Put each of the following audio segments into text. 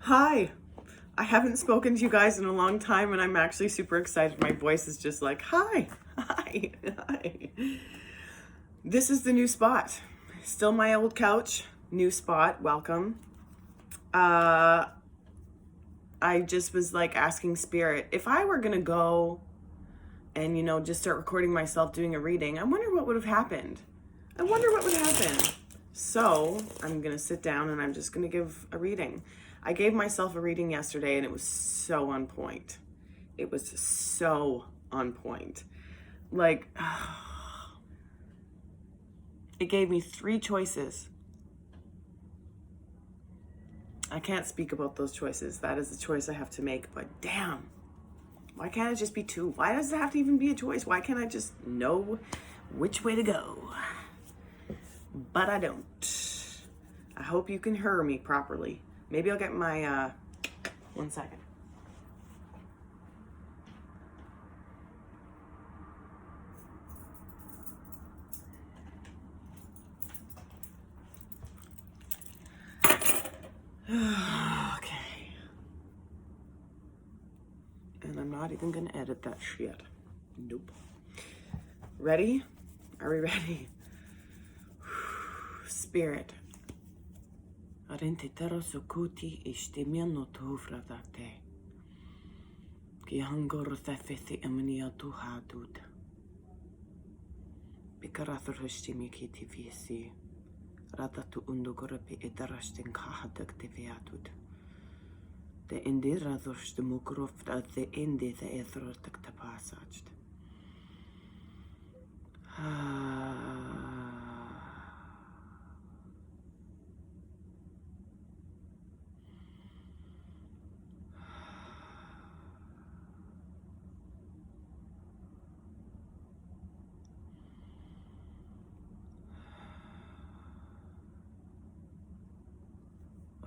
Hi. I haven't spoken to you guys in a long time and I'm actually super excited. My voice is just like, hi, hi, hi. This is the new spot. Still my old couch, new spot, welcome. I just was like asking Spirit, if I were gonna go and, just start recording myself doing a reading, I wonder what would have happened. I wonder what would happen. So I'm gonna sit down and I'm just gonna give a reading. I gave myself a reading yesterday and it was so on point. It was so on point. Like, it gave me 3 choices. I can't speak about those choices. That is the choice I have to make, but damn, why can't it just be 2? Why does it have to even be a choice? Why can't I just know which way to go? But I don't. I hope you can hear me properly. Maybe I'll get my, 1 second. Okay. And I'm not even gonna edit that shit. Nope. Ready? Are we ready? Spirit. Arentitero sukuti ishtimiano tuvradate. Ki hangor thefethi amnia tuhadud. Bikarathur hishtimi kiti visi. Radatu undugorapi idarashtin kahadak deviatud. The indira thurst the mukroft at the indi the ethrotak tapasajt.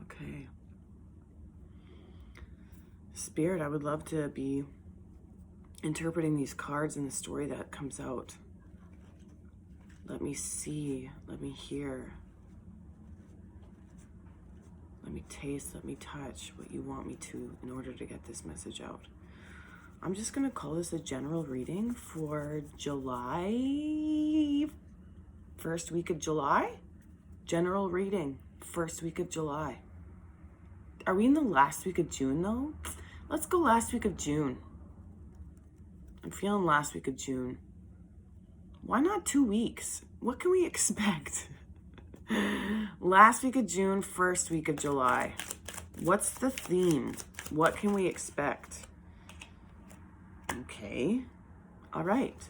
Okay. Spirit, I would love to be interpreting these cards in the story that comes out. Let me see, let me hear, let me taste, let me touch what you want me to in order to get this message out. I'm just gonna call this a general reading for July, first week of July? General reading, first week of July. Are we in the last week of June though? Let's go last week of June. I'm feeling last week of June. Why not 2 weeks? What can we expect? Last week of June, first week of July. What's the theme? What can we expect? Okay. All right.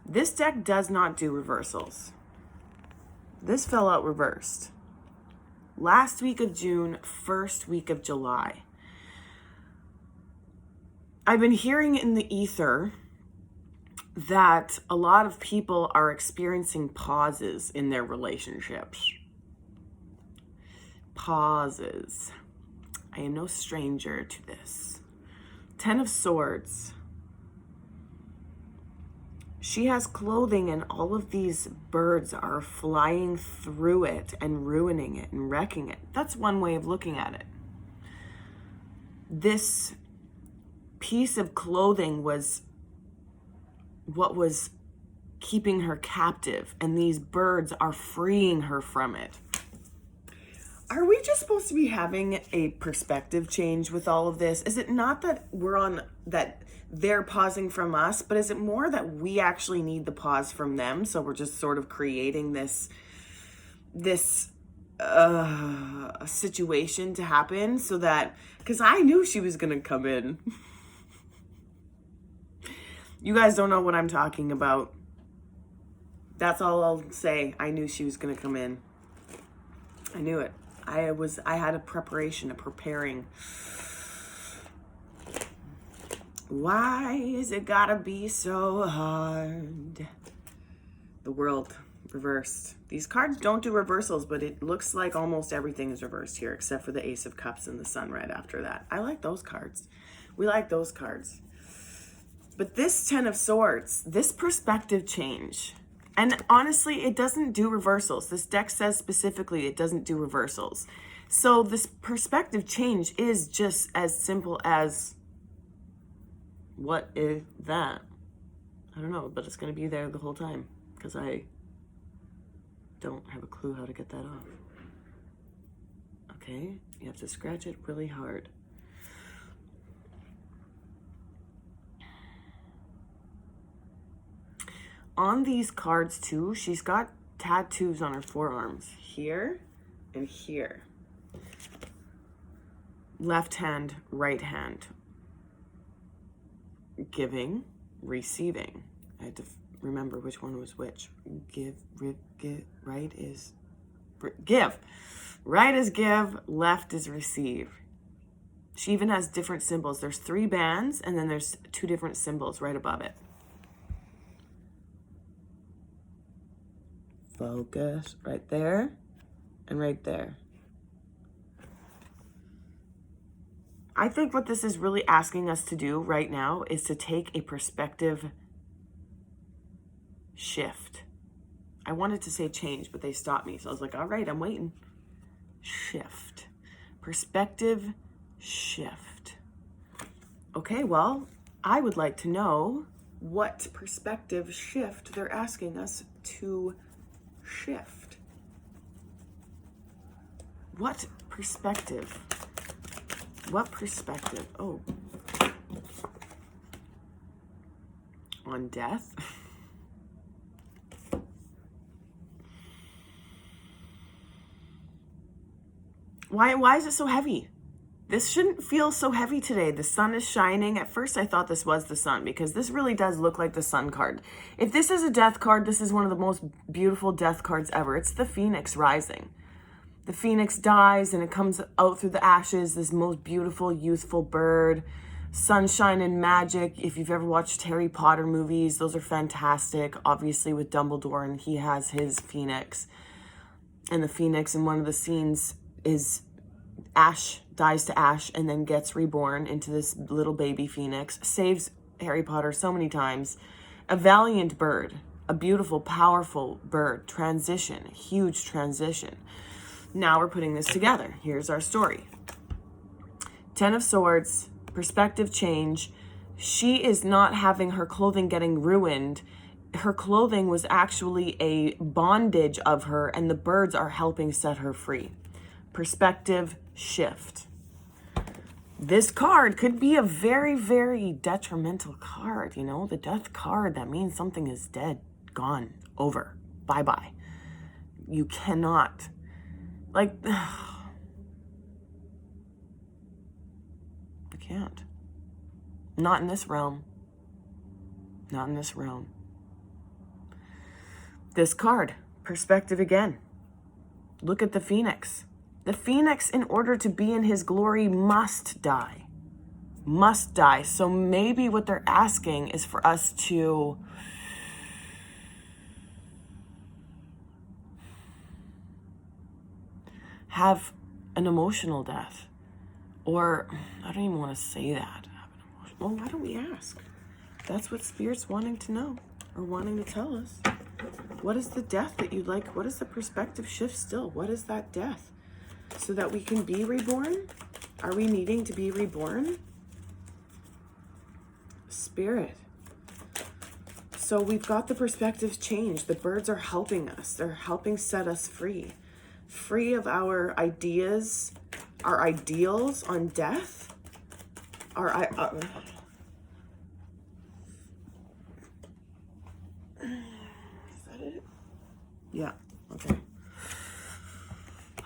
This deck does not do reversals. This fell out reversed. Last week of June, first week of July. I've been hearing in the ether that a lot of people are experiencing pauses in their relationships. Pauses. I am no stranger to this. 10 of Swords. She has clothing and all of these birds are flying through it and ruining it and wrecking it. That's one way of looking at it. This piece of clothing was what was keeping her captive, and these birds are freeing her from it. Are we just supposed to be having a perspective change with all of this? Is it not that that they're pausing from us, but is it more that we actually need the pause from them? So we're just sort of creating this situation to happen so that, because I knew she was gonna come in. You guys don't know what I'm talking about. That's all I'll say. I knew she was gonna come in. I knew it. I had a preparing. Why is it gotta be so hard? The World reversed. These cards don't do reversals, but it looks like almost everything is reversed here, except for the Ace of Cups and the Sun right after that. I like those cards. We like those cards. But this 10 of Swords, this perspective change, and honestly, it doesn't do reversals. This deck says specifically it doesn't do reversals. So this perspective change is just as simple as, what is that? I don't know, but it's going to be there the whole time because I don't have a clue how to get that off. Okay, you have to scratch it really hard. On these cards too, she's got tattoos on her forearms, here and here. Left hand, right hand. Giving, receiving. I had to remember which one was which. Give, right is give. Right is give, left is receive. She even has different symbols. There's 3 bands and then there's 2 different symbols right above it. Focus right there and right there. I think what this is really asking us to do right now is to take a perspective shift. I wanted to say change, but they stopped me. So I was like, all right, I'm waiting. Shift. Perspective shift. Okay, well, I would like to know what perspective shift they're asking us to shift. What perspective? What perspective? Oh. On death? Why is it so heavy? This shouldn't feel so heavy today. The sun is shining. At first I thought this was the sun because this really does look like the sun card. If this is a death card, this is one of the most beautiful death cards ever. It's the Phoenix rising. The Phoenix dies and it comes out through the ashes, this most beautiful, youthful bird. Sunshine and magic. If you've ever watched Harry Potter movies, those are fantastic. Obviously with Dumbledore, and he has his Phoenix. And the Phoenix in one of the scenes is ash, dies to ash, and then gets reborn into this little baby Phoenix. Saves Harry Potter so many times. A valiant bird. A beautiful, powerful bird. Transition. Huge transition. Now we're putting this together. Here's our story. 10 of Swords. Perspective change. She is not having her clothing getting ruined. Her clothing was actually a bondage of her, and the birds are helping set her free. Perspective shift. This card could be a very, very detrimental card. You know, the death card, that means something is dead, gone, over, bye-bye. You cannot, like, you can't. Not in this realm. Not in this realm. This card, perspective again. Look at the Phoenix. The Phoenix, in order to be in his glory, must die. Must die. So maybe what they're asking is for us to have an emotional death. Or, I don't even want to say that. Well, why don't we ask? That's what Spirit's wanting to know, or wanting to tell us. What is the death that you'd like? What is the perspective shift still? What is that death? So that we can be reborn? Are we needing to be reborn? Spirit. So we've got the perspectives change. The birds are helping us. They're helping set us free. Free of our ideas, our ideals on death. Is that it? Yeah, okay.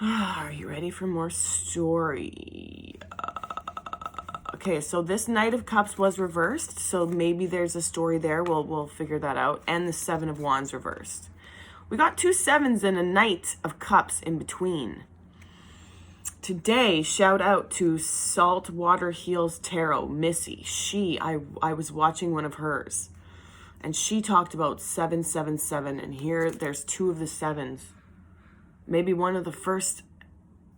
Are you ready for more story? Okay, so this Knight of Cups was reversed, so maybe there's a story there. We'll figure that out. And the 7 of Wands reversed. We got 2 7s and a Knight of Cups in between. Today, shout out to Saltwater Heals Tarot, Missy. I was watching one of hers, and she talked about 777, and here there's 2 of the 7s. Maybe one of the first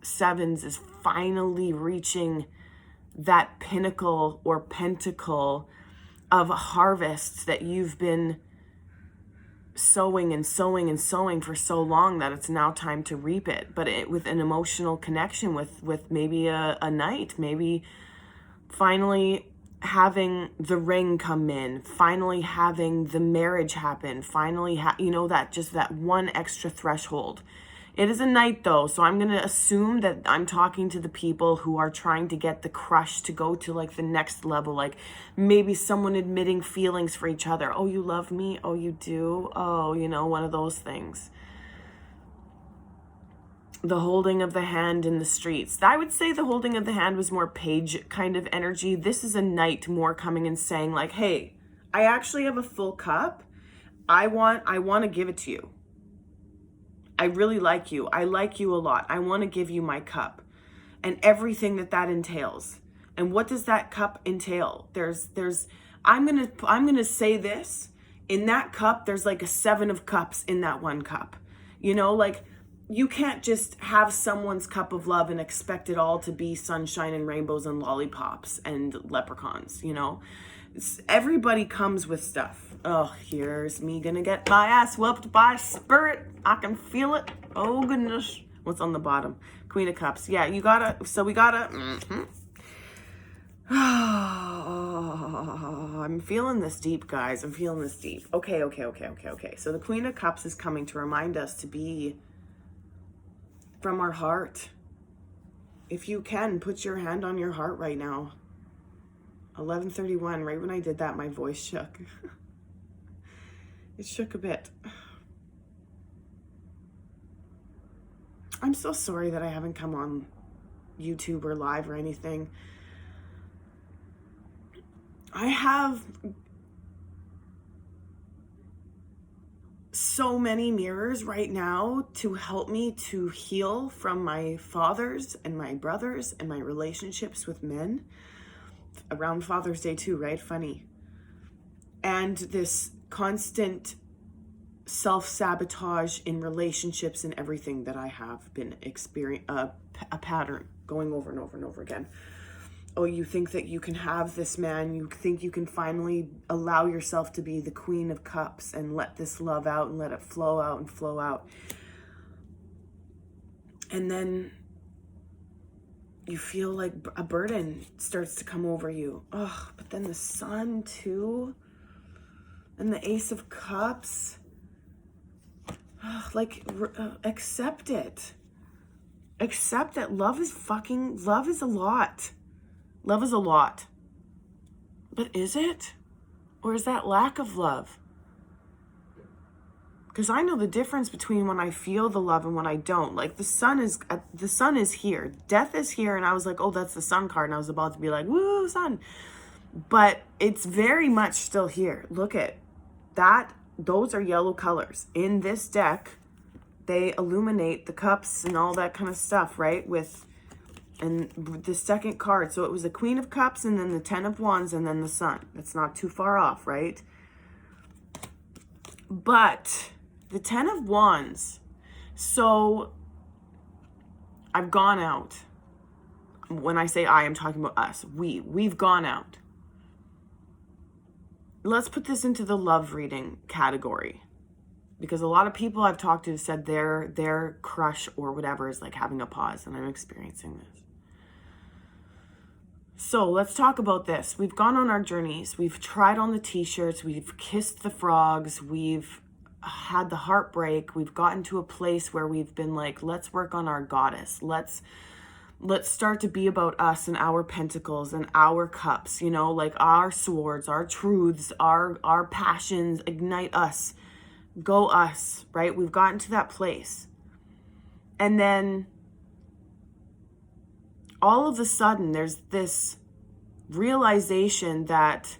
7s is finally reaching that pinnacle or pentacle of harvests that you've been sowing and sowing and sowing for so long that it's now time to reap it. But with an emotional connection with maybe a knight, maybe finally having the ring come in, finally having the marriage happen, finally, that just that one extra threshold. It is a knight though, so I'm going to assume that I'm talking to the people who are trying to get the crush to go to like the next level, like maybe someone admitting feelings for each other. Oh, you love me? Oh, you do? Oh, one of those things. The holding of the hand in the streets. I would say the holding of the hand was more page kind of energy. This is a knight more coming and saying like, hey, I actually have a full cup. I want to give it to you. I really like you. I like you a lot. I want to give you my cup and everything that entails. And what does that cup entail? I'm going to say this, in that cup, there's like a 7 of cups in that one cup. Like you can't just have someone's cup of love and expect it all to be sunshine and rainbows and lollipops and leprechauns, Everybody comes with stuff. Oh, here's me gonna get my ass whooped by spirit. I can feel it. Oh, goodness. What's on the bottom? Queen of Cups. Yeah, we gotta... Oh, I'm feeling this deep, guys. I'm feeling this deep. Okay. So the Queen of Cups is coming to remind us to be from our heart. If you can, put your hand on your heart right now. 11:31, right when I did that, my voice shook. It shook a bit. I'm so sorry that I haven't come on YouTube or live or anything. I have so many mirrors right now to help me to heal from my fathers and my brothers and my relationships with men. Around Father's Day too, right? Funny. And this constant self-sabotage in relationships and everything that I have been experiencing, a pattern going over and over and over again. Oh, you think that you can have this man, you think you can finally allow yourself to be the Queen of Cups and let this love out and let it flow out and flow out. And then you feel like a burden starts to come over you. Oh, but then the Sun too. And the Ace of Cups. Accept it. Accept that love is a lot. Love is a lot. But is it? Or is that lack of love? Because I know the difference between when I feel the love and when I don't. Like the sun is here. Death is here. And I was like, oh, that's the sun card. And I was about to be like, woo, sun. But it's very much still here. Look at that. Those are yellow colors. In this deck, they illuminate the cups and all that kind of stuff, right? And the second card. So it was the Queen of Cups and then the 10 of Wands and then the Sun. That's not too far off, right? But the 10 of Wands. So I've gone out. When I say I'm talking about us. We've gone out. Let's put this into the love reading category. Because a lot of people I've talked to said their crush or whatever is like having a pause. And I'm experiencing this. So let's talk about this. We've gone on our journeys. We've tried on the t-shirts. We've kissed the frogs. We've had the heartbreak. We've gotten to a place where we've been like, let's work on our goddess. Let's start to be about us and our pentacles and our cups, like our swords, our truths, our passions, ignite us, go us, right? We've gotten to that place. And then all of a sudden there's this realization that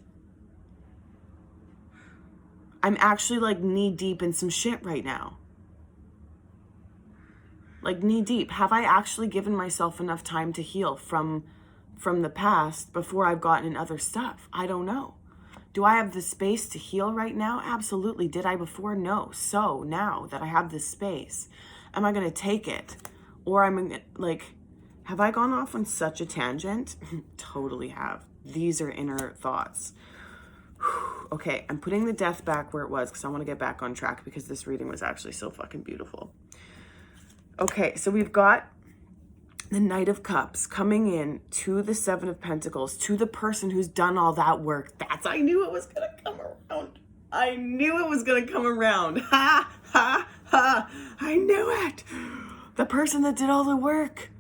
I'm actually like knee deep in some shit right now. Like knee deep. Have I actually given myself enough time to heal from the past before I've gotten in other stuff? I don't know. Do I have the space to heal right now? Absolutely. Did I before? No. So now that I have this space, am I going to take it? Or have I gone off on such a tangent? Totally have. These are inner thoughts. Okay, I'm putting the death back where it was because I want to get back on track because this reading was actually so fucking beautiful. Okay, so we've got the Knight of Cups coming in to the Seven of Pentacles, to the person who's done all that work. I knew it was going to come around. I knew it was going to come around. Ha, ha, ha. I knew it. The person that did all the work.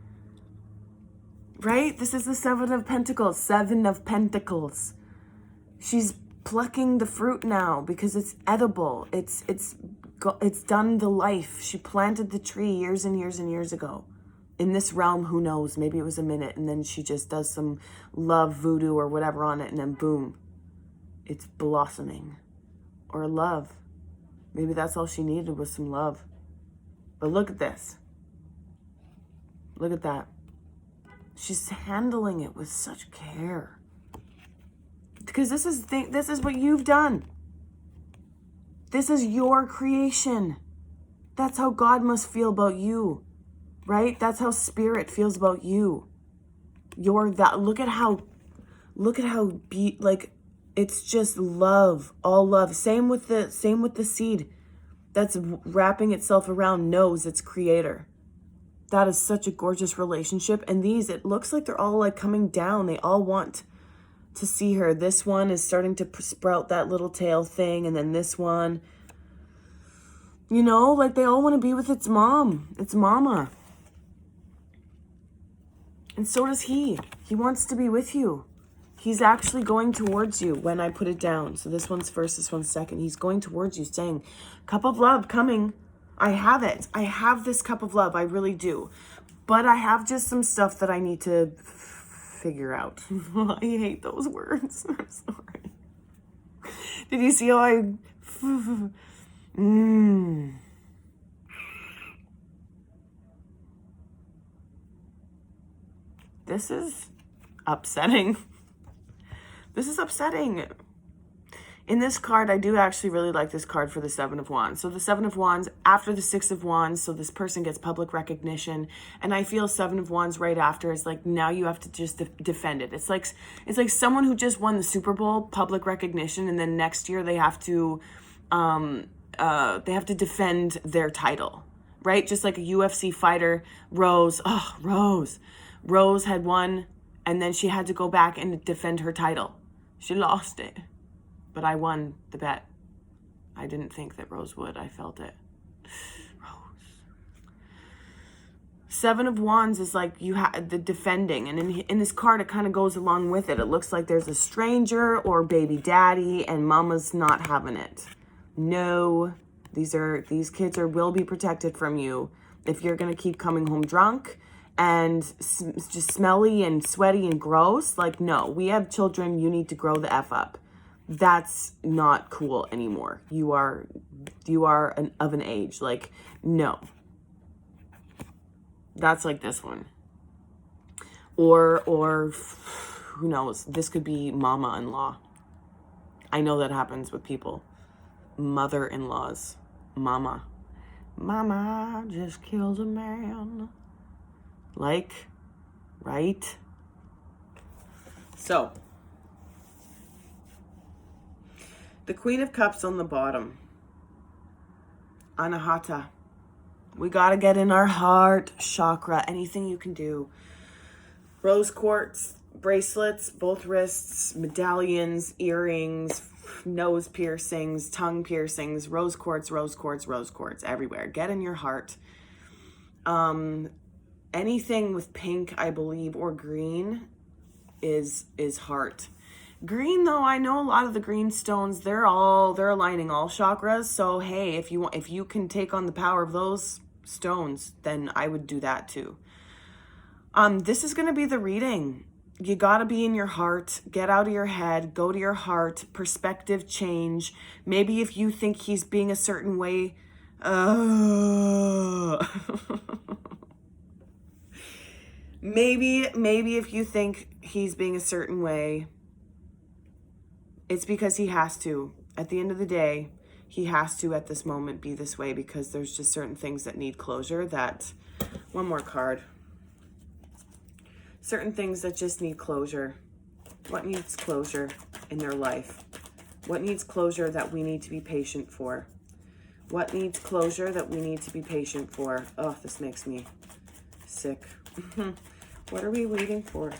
Right? This is the Seven of Pentacles. Seven of Pentacles. She's plucking the fruit now because it's edible. It's done the life. She planted the tree years and years and years ago. In this realm, who knows? Maybe it was a minute, and then she just does some love voodoo or whatever on it, and then boom, it's blossoming. Or love. Maybe that's all she needed was some love. But look at this. Look at that. She's handling it with such care. Because this is what you've done. This is your creation. That's how God must feel about you. Right? That's how spirit feels about you. You're that. Look at how it's just love, all love. Same with the seed that's wrapping itself around knows its creator. That is such a gorgeous relationship. And these, it looks like they're all like coming down. They all want to see her. This one is starting to sprout that little tail thing, and then this one, you know, like they all want to be with its mom, its mama. And so does he. He wants to be with you. He's actually going towards you when I put it down. So this one's first, this one's second. He's going towards you saying, cup of love coming. I have it. I have this cup of love. I really do. But I have just some stuff that I need to figure out. I hate those words. I'm sorry. Did you see how I... This is upsetting. This is upsetting. In this card, I do actually really like this card for the Seven of Wands. So the Seven of Wands after the Six of Wands, so this person gets public recognition. And I feel Seven of Wands right after is like, now you have to just defend it. It's like someone who just won the Super Bowl, public recognition, and then next year they have to defend their title, right? Just like a UFC fighter, Rose had won, and then she had to go back and defend her title. She lost it. But I won the bet. I didn't think that Rose would. I felt it. Rose. Seven of Wands is like you have the defending. And in this card, it kind of goes along with it. It looks like there's a stranger or baby daddy, and mama's not having it. No, these kids will be protected from you. If you're going to keep coming home drunk and just smelly and sweaty and gross, like, no, we have children. You need to grow the F up. That's not cool anymore. You are of an age. Like, no. That's like this one. Or who knows? This could be mama-in-law. I know that happens with people. Mother-in-laws. Mama just killed a man. Like, right? So, the Queen of Cups on the bottom. Anahata. We got to get in our heart chakra. Anything you can do. Rose quartz, bracelets, both wrists, medallions, earrings, nose piercings, tongue piercings, rose quartz, everywhere. Get in your heart. Anything with pink, I believe, or green is heart. Green, though, I know a lot of the green stones, they're aligning all chakras. So hey, if you can take on the power of those stones, then I would do that too. This is going to be the reading. You got to be in your heart. Get out of your head. Go to your heart. Perspective change. Maybe if you think he's being a certain way, maybe if you think he's being a certain way, it's because he has to. At the end of the day, he has to at this moment be this way because there's just certain things that need closure. One more card. Certain things that just need closure. What needs closure in their life? What needs closure that we need to be patient for? What needs closure that we need to be patient for? Oh, this makes me sick. What are we waiting for?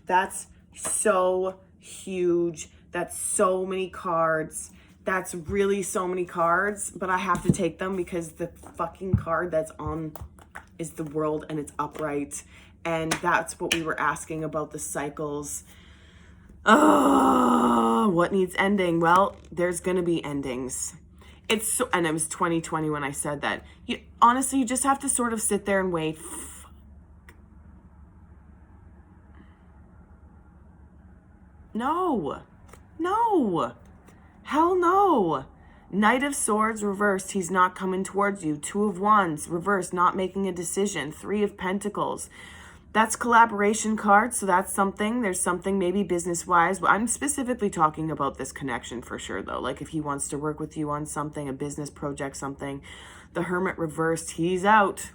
That's so huge. That's so many cards. That's really so many cards, but I have to take them because the fucking card that's on is the World, and it's upright. And that's what we were asking about, the cycles. What needs ending? Well, there's going to be endings. It's so, and it was 2020 when I said that. Honestly, you just have to sort of sit there and wait. No. Hell no. Knight of Swords reversed. He's not coming towards you. Two of Wands reversed. Not making a decision. Three of Pentacles. That's collaboration cards. So that's something. There's something maybe business-wise. I'm specifically talking about this connection for sure, though. Like if he wants to work with you on something, a business project, something. The Hermit reversed. He's out.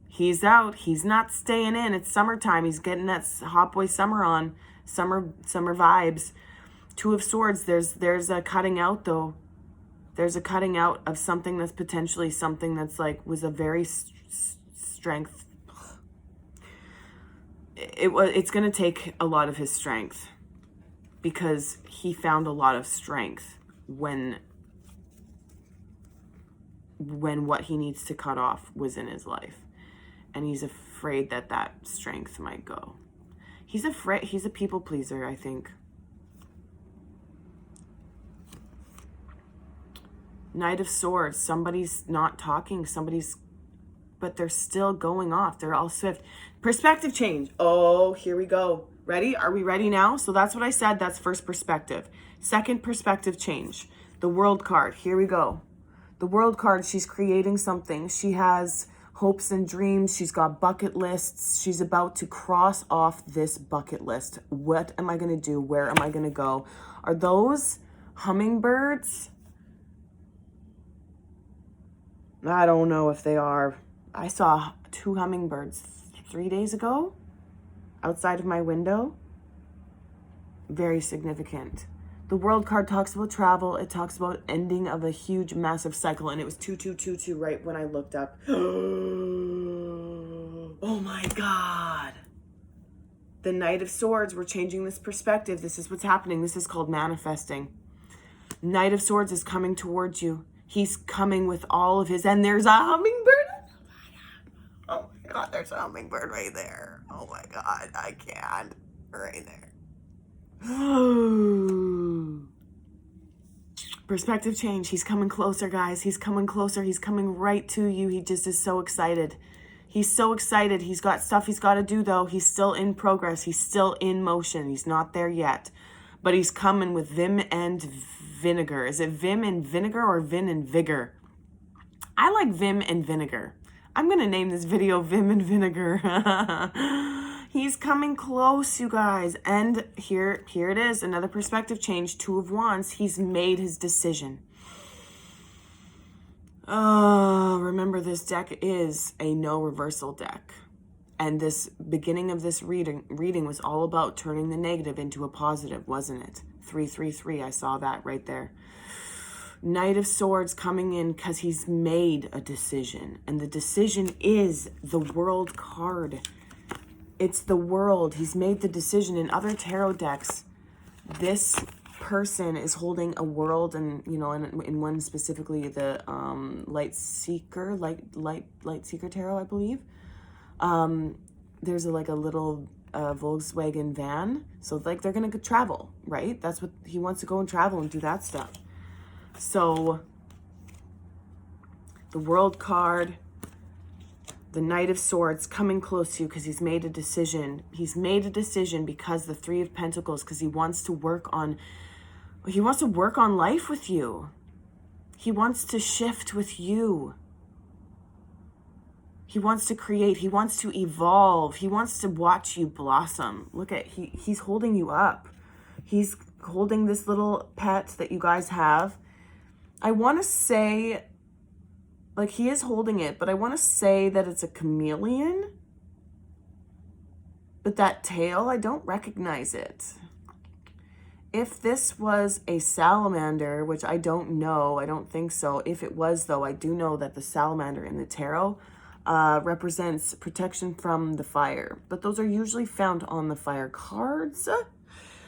He's out. He's not staying in. It's summertime. He's getting that hot boy summer on. Summer vibes. Two of Swords. There's a cutting out, though. There's a cutting out of something that's potentially something that's like was a very strength. It's going to take a lot of his strength because he found a lot of strength when what he needs to cut off was in his life, and he's afraid that strength might go. He's afraid. He's a people pleaser, I think. Knight of Swords. Somebody's not talking. But they're still going off. They're all swift. Perspective change. Oh, here we go. Ready? Are we ready now? So that's what I said. That's first perspective. Second perspective change. The World card. Here we go. The World card. She's creating something. She has hopes and dreams. She's got bucket lists. She's about to cross off this bucket list. What am I going to do? Where am I going to go? Are those hummingbirds? I don't know if they are. I saw 2 hummingbirds 3 days ago outside of my window. Very significant. The World card talks about travel. It talks about ending of a huge, massive cycle. And it was 2222 right when I looked up. Oh my God. The Knight of Swords. We're changing this perspective. This is what's happening. This is called manifesting. Knight of Swords is coming towards you. He's coming with all of his, and there's a hummingbird. Oh my God, there's a hummingbird right there. Oh my God, I can't. Right there. Perspective change. He's coming closer, guys. He's coming closer. He's coming right to you. He just is so excited. He's so excited. He's got stuff he's got to do, though. He's still in progress. He's still in motion. He's not there yet. But he's coming with Vim and Vinegar. Is it Vim and Vinegar or Vin and Vigor? I like Vim and Vinegar. I'm going to name this video Vim and Vinegar. He's coming close, you guys. And here it is. Another perspective change. 2 of Wands. He's made his decision. Oh, remember this deck is a no reversal deck. And this beginning of this reading was all about turning the negative into a positive, wasn't it? 333, I saw that right there. Knight of Swords coming in because he's made a decision. And the decision is the World card. It's the World. He's made the decision. In other tarot decks, this person is holding a world, and you know, in one specifically, the Light Seeker Tarot, I believe. There's a little Volkswagen van, so like they're gonna travel, right? That's what he wants to go and travel and do that stuff. So the World card, the Knight of Swords coming close to you because he's made a decision. He's made a decision because the 3 of Pentacles, because he wants to work on life with you. He wants to shift with you. He wants to create. He wants to evolve. He wants to watch you blossom. Look at, he's holding you up. He's holding this little pet that you guys have. I want to say, like, he is holding it, but I want to say that it's a chameleon. But that tail, I don't recognize it. If this was a salamander, which I don't know, I don't think so. If it was, though, I do know that the salamander in the tarot represents protection from the fire. But those are usually found on the fire cards.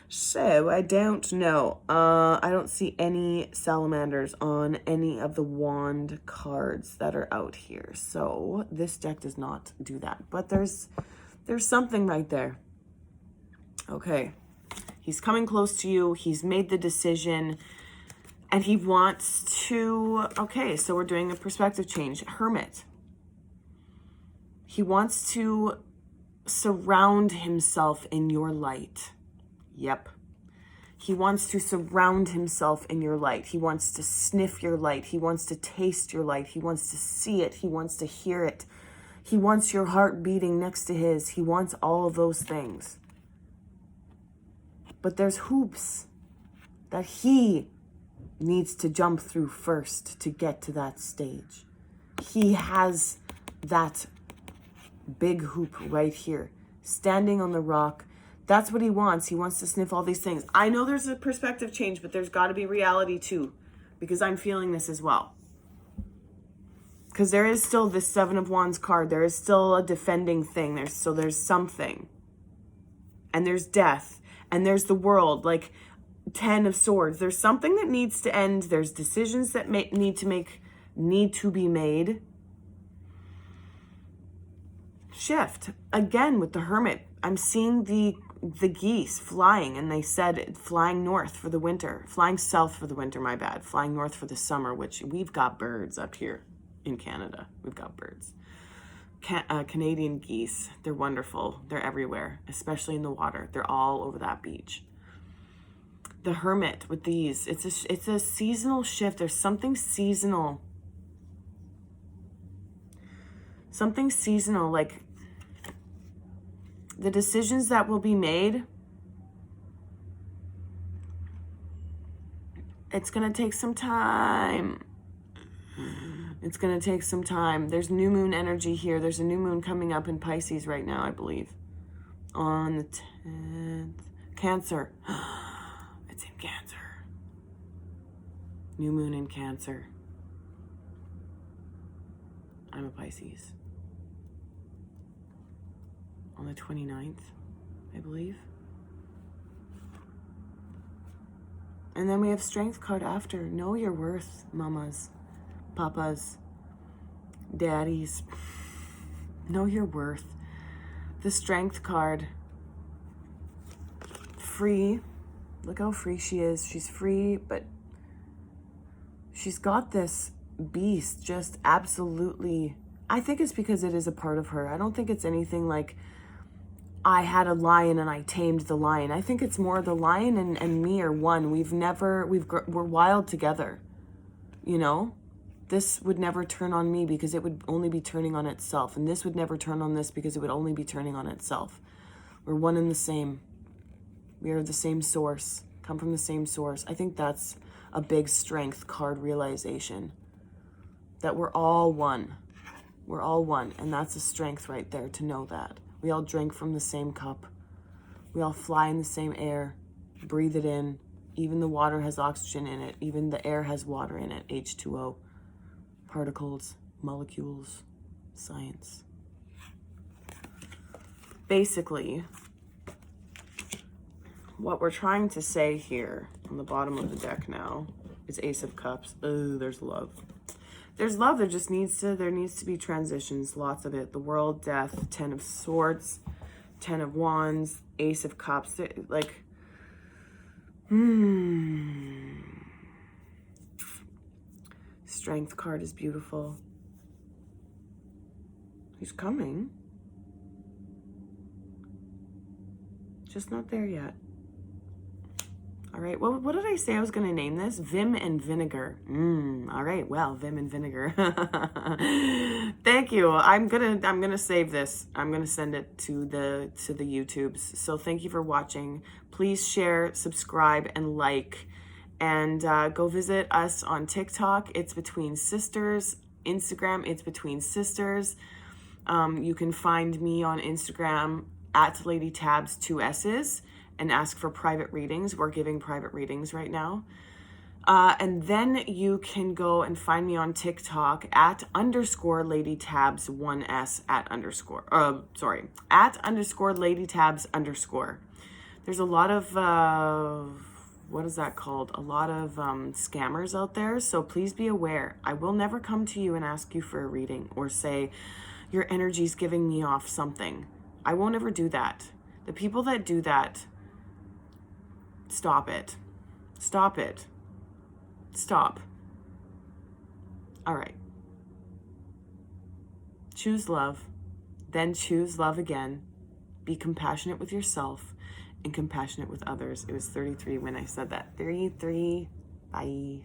So I don't know. I don't see any salamanders on any of the wand cards that are out here. So this deck does not do that. But there's something right there. Okay. He's coming close to you. He's made the decision. And he wants to... Okay, so we're doing a perspective change. Hermit. He wants to surround himself in your light. Yep. He wants to surround himself in your light. He wants to sniff your light. He wants to taste your light. He wants to see it. He wants to hear it. He wants your heart beating next to his. He wants all of those things. But there's hoops that he needs to jump through first to get to that stage. He has that big hoop right here, standing on the rock. That's what he wants. He wants to sniff all these things. I know there's a perspective change, but there's got to be reality too, because I'm feeling this as well. Because there is still this Seven of Wands card. There is still a defending thing. There's something. And there's death. And there's the world, like 10 of Swords. There's something that needs to end. There's decisions that need to be made. Shift. Again, with the Hermit, I'm seeing the geese flying, and they said flying north for the winter. Flying south for the winter, my bad. Flying north for the summer, which we've got birds up here in Canada. We've got birds. Canadian geese, they're wonderful. They're everywhere, especially in the water. They're all over that beach. The Hermit with these, it's a seasonal shift. There's something seasonal. Something seasonal, like the decisions that will be made. It's going to take some time. It's going to take some time. There's new moon energy here. There's a new moon coming up in Pisces right now, I believe. On the 10th. Cancer. It's in Cancer. New moon in Cancer. I'm a Pisces. On the 29th, I believe. And then we have Strength card after. Know your worth, mamas. Papas, daddies, know your worth. The Strength card, free. Look how free she is. She's free, but she's got this beast just absolutely. I think it's because it is a part of her. I don't think it's anything like I had a lion and I tamed the lion. I think it's more the lion and me are one. We're wild together, you know? This would never turn on me because it would only be turning on itself. And this would never turn on this because it would only be turning on itself. We're one and the same. We are the same source, come from the same source. I think that's a big Strength card realization. That we're all one. We're all one. And that's a strength right there to know that. We all drink from the same cup. We all fly in the same air. Breathe it in. Even the water has oxygen in it. Even the air has water in it. H2O. Particles, molecules, science. Basically, what we're trying to say here on the bottom of the deck now is Ace of Cups. Oh, there's love. There's love. There needs to be transitions, lots of it. The world, death, 10 of Swords, 10 of Wands, Ace of Cups. Like, Strength card is beautiful. He's coming. Just not there yet. All right, well, what did I say I was gonna name this? Vim and Vinegar. All right, well, Vim and Vinegar. Thank you. I'm gonna save this. I'm gonna send it to the YouTubes. So thank you for watching. Please share, subscribe, and like. And go visit us on TikTok. It's Between Sisters. Instagram, It's Between Sisters. You can find me on Instagram at LadyTabs, 2 S's. and ask for private readings. We're giving private readings right now. And then you can go and find me on TikTok at _LadyTabs 1S at _LadyTabs_. There's a lot of, what is that called? A lot of scammers out there. So please be aware. I will never come to you and ask you for a reading or say your energy's giving me off something. I won't ever do that. The people that do that, stop it. Stop it. Stop. All right. Choose love, then choose love again. Be compassionate with yourself and compassionate with others. It was 33 when I said that. 33. Bye.